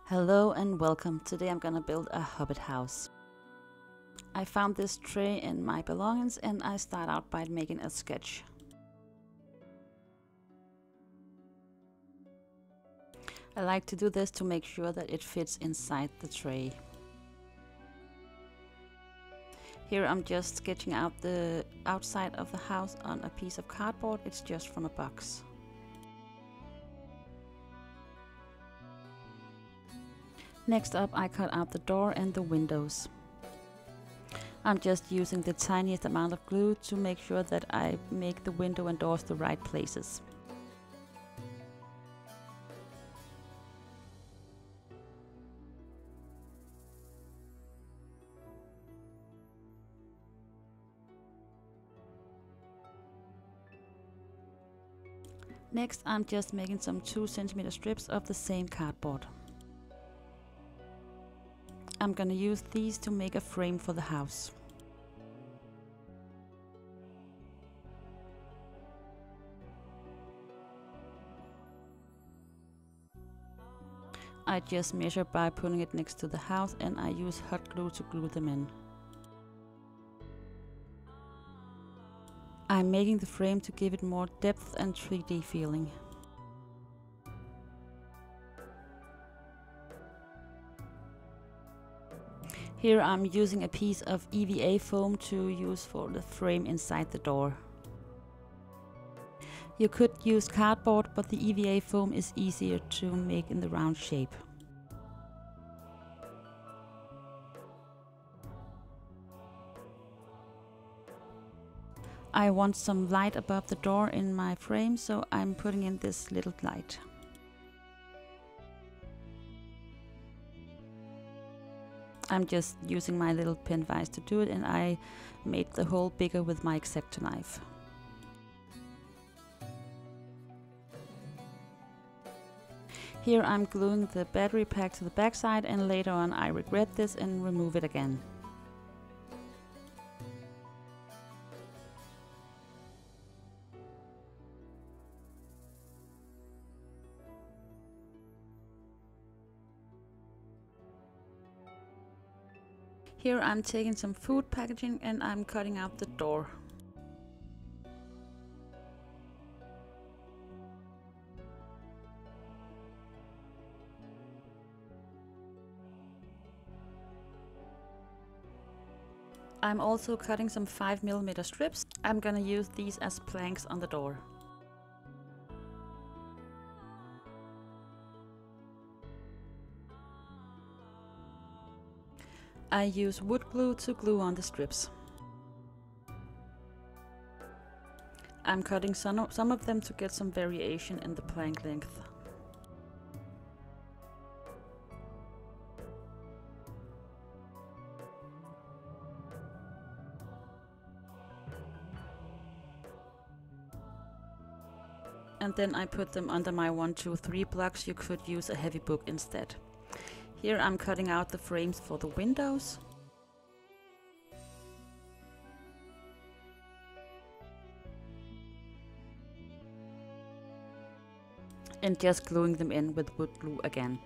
Hello and welcome. Today I'm gonna build a Hobbit house. I found this tray in my belongings and I start out by making a sketch. I like to do this to make sure that it fits inside the tray. Here I'm just sketching out the outside of the house on a piece of cardboard. It's just from a box. Next up, I cut out the door and the windows. I'm just using the tiniest amount of glue to make sure that I make the window and doors the right places. Next, I'm just making some 2 cm strips of the same cardboard. I'm gonna use these to make a frame for the house. I just measure by putting it next to the house and I use hot glue to glue them in. I'm making the frame to give it more depth and 3D feeling. Here I'm using a piece of EVA foam to use for the frame inside the door. You could use cardboard, but the EVA foam is easier to make in the round shape. I want some light above the door in my frame, so I'm putting in this little light. I'm just using my little pen vise to do it, and I made the hole bigger with my X-Acto knife. Here I'm gluing the battery pack to the backside, and later on I regret this and remove it again. Here I'm taking some food packaging and I'm cutting out the door. I'm also cutting some 5mm strips. I'm gonna use these as planks on the door. I use wood glue to glue on the strips. I'm cutting some of them to get some variation in the plank length. And then I put them under my 1, 2, 3 blocks. You could use a heavy book instead. Here I'm cutting out the frames for the windows. And just gluing them in with wood glue again.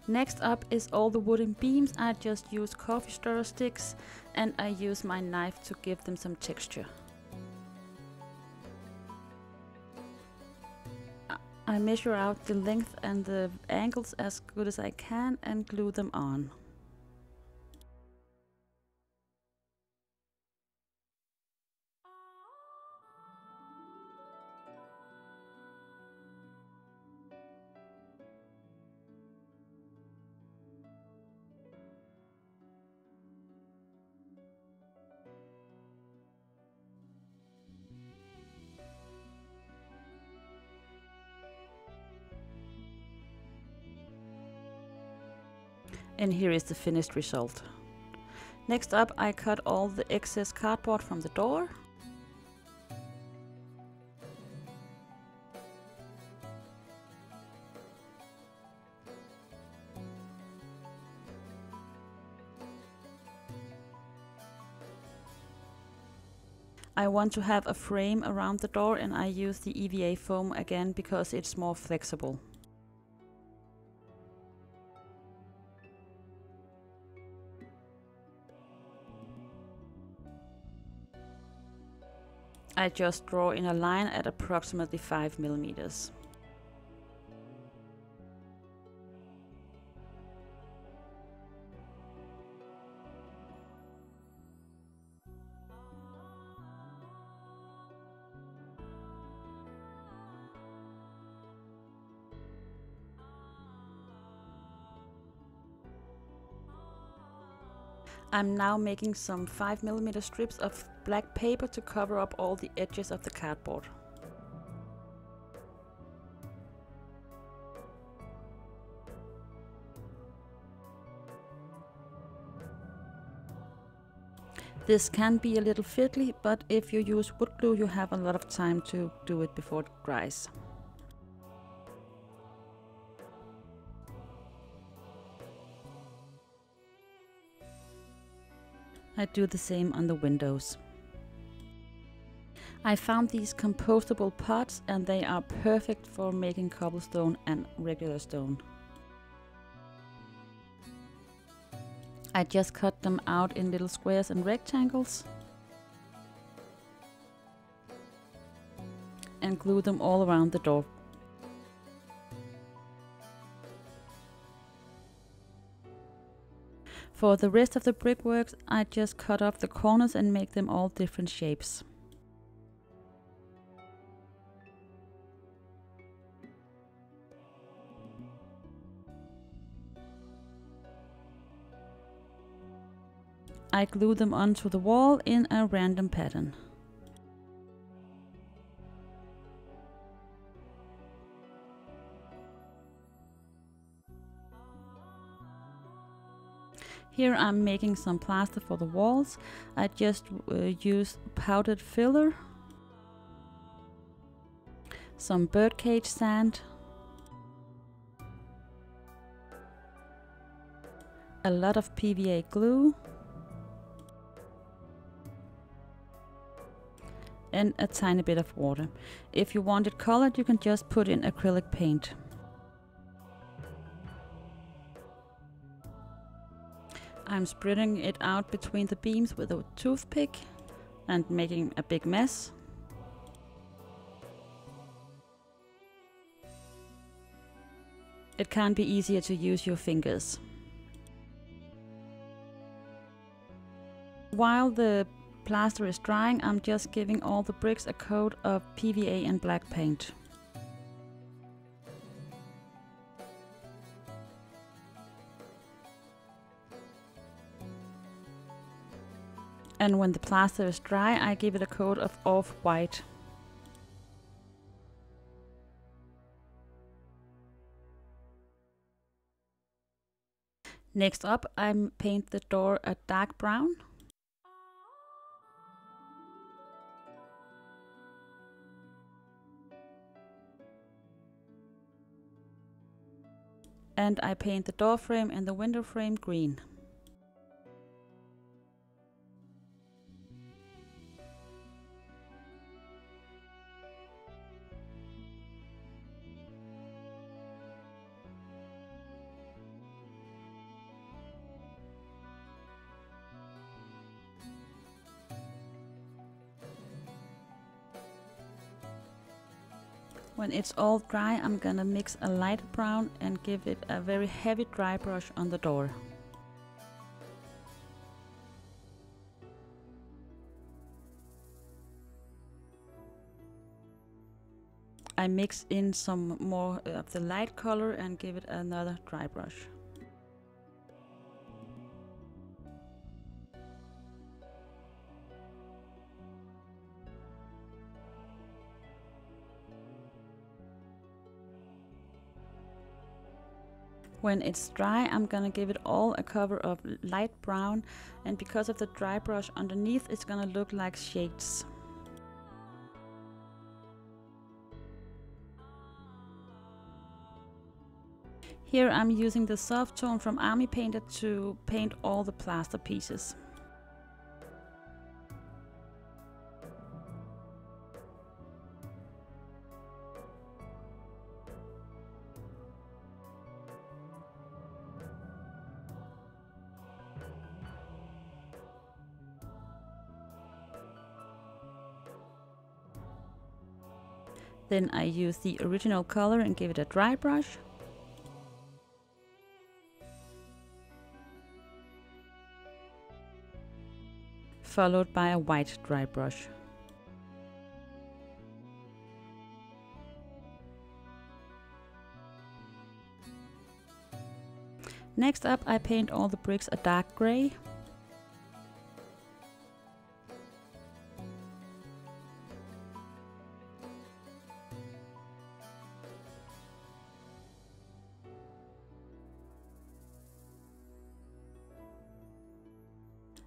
Next up is all the wooden beams. I just use coffee stirrer sticks and I use my knife to give them some texture. I measure out the length and the angles as good as I can and glue them on. And here is the finished result. Next up, I cut all the excess cardboard from the door. I want to have a frame around the door, and I use the EVA foam again because it's more flexible. I just draw in a line at approximately 5 millimeters. I'm now making some 5 millimeter strips of black paper to cover up all the edges of the cardboard. This can be a little fiddly, but if you use wood glue, you have a lot of time to do it before it dries. I do the same on the windows. I found these compostable pots, and they are perfect for making cobblestone and regular stone. I just cut them out in little squares and rectangles and glue them all around the door. For the rest of the brickwork, I just cut off the corners and make them all different shapes. I glue them onto the wall in a random pattern. Here I'm making some plaster for the walls. I just use powdered filler, some birdcage sand, a lot of PVA glue, and a tiny bit of water. If you want it colored, you can just put in acrylic paint. I'm spreading it out between the beams with a toothpick and making a big mess. It can be easier to use your fingers. While the plaster is drying, I'm just giving all the bricks a coat of PVA and black paint. And when the plaster is dry, I give it a coat of off-white. Next up, I paint the door a dark brown. And I paint the door frame and the window frame green. When it's all dry, I'm gonna mix a light brown and give it a very heavy dry brush on the door. I mix in some more of the light color and give it another dry brush. When it's dry, I'm gonna give it all a cover of light brown, and because of the dry brush underneath, it's gonna look like shades. Here I'm using the soft tone from Army Painter to paint all the plaster pieces. Then I use the original color and give it a dry brush. Followed by a white dry brush. Next up, I paint all the bricks a dark gray.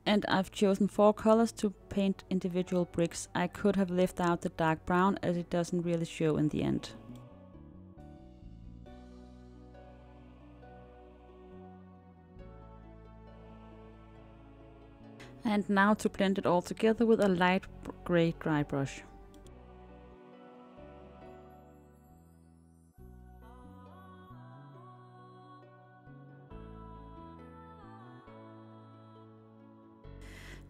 And I've chosen 4 colors to paint individual bricks. I could have left out the dark brown as it doesn't really show in the end. And now to blend it all together with a light gray dry brush.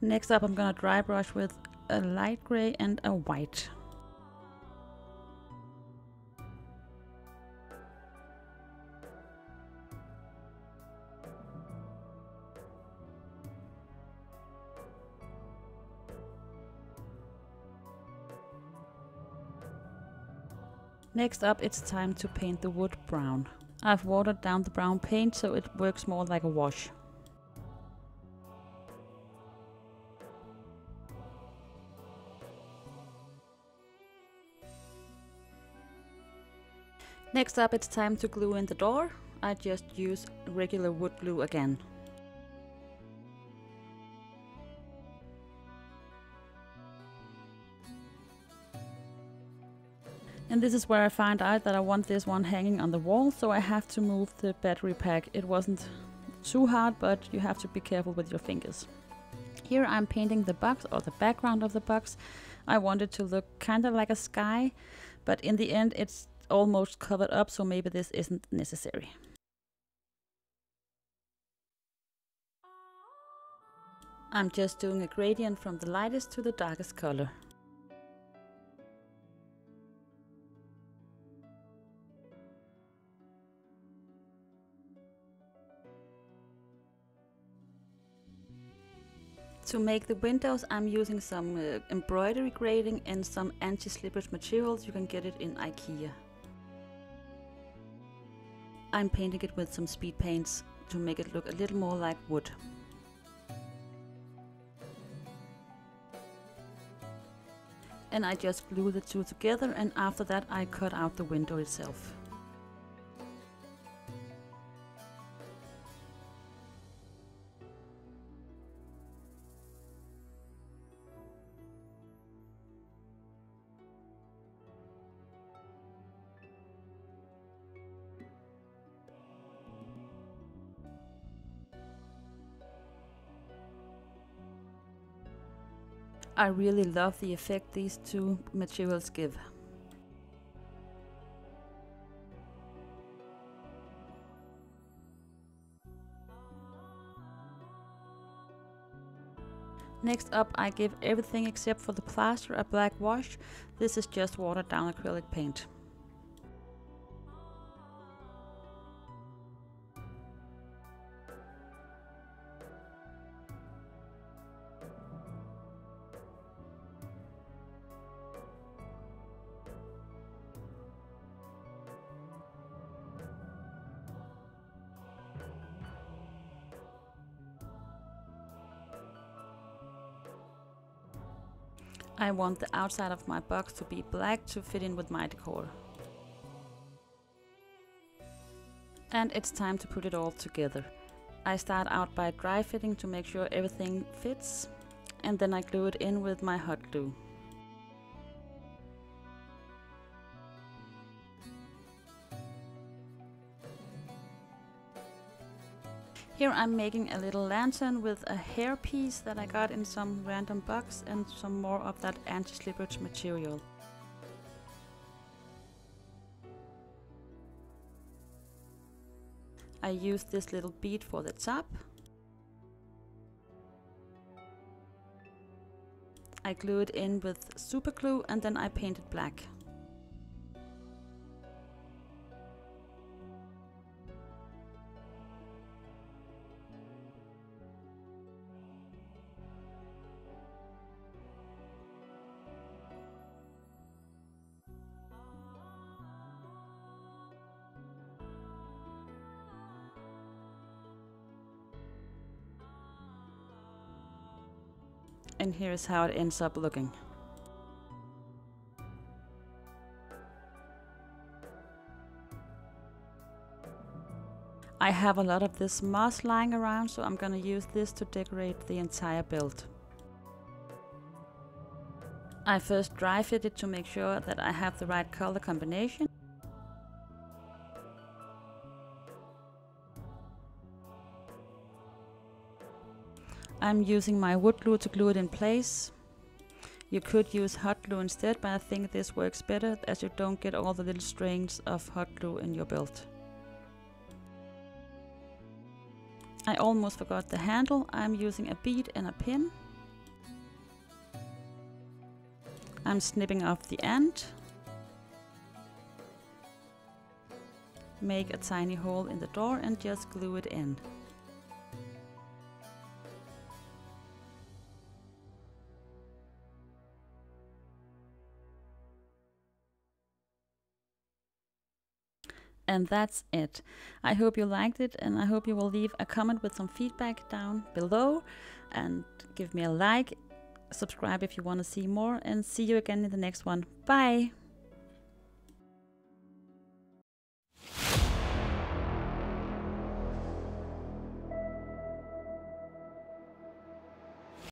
Next up, I'm gonna dry brush with a light gray and a white. Next up, it's time to paint the wood brown. I've watered down the brown paint so it works more like a wash. Next up, it's time to glue in the door. I just use regular wood glue again. And this is where I find out that I want this one hanging on the wall, so I have to move the battery pack. It wasn't too hard, but you have to be careful with your fingers. Here I'm painting the box, or the background of the box. I want it to look kind of like a sky, but in the end it's almost covered up, so maybe this isn't necessary. I'm just doing a gradient from the lightest to the darkest color. To make the windows, I'm using some embroidery grading and some anti-slippage materials. You can get it in IKEA. I'm painting it with some speed paints to make it look a little more like wood. And I just glue the two together, and after that I cut out the window itself. I really love the effect these two materials give. Next up, I give everything except for the plaster a black wash. This is just watered down acrylic paint. I want the outside of my box to be black to fit in with my decor. And it's time to put it all together. I start out by dry fitting to make sure everything fits, and then I glue it in with my hot glue. Here I'm making a little lantern with a hair piece that I got in some random box and some more of that anti-slippage material. I used this little bead for the top. I glue it in with super glue and then I paint it black. And here's how it ends up looking. I have a lot of this moss lying around, so I'm gonna use this to decorate the entire build. I first dry fit it to make sure that I have the right color combination. I'm using my wood glue to glue it in place. You could use hot glue instead, but I think this works better as you don't get all the little strings of hot glue in your build. I almost forgot the handle. I'm using a bead and a pin. I'm snipping off the end. Make a tiny hole in the door and just glue it in. And that's it. I hope you liked it, and I hope you will leave a comment with some feedback down below, and give me a like, subscribe if you want to see more, and see you again in the next one. Bye!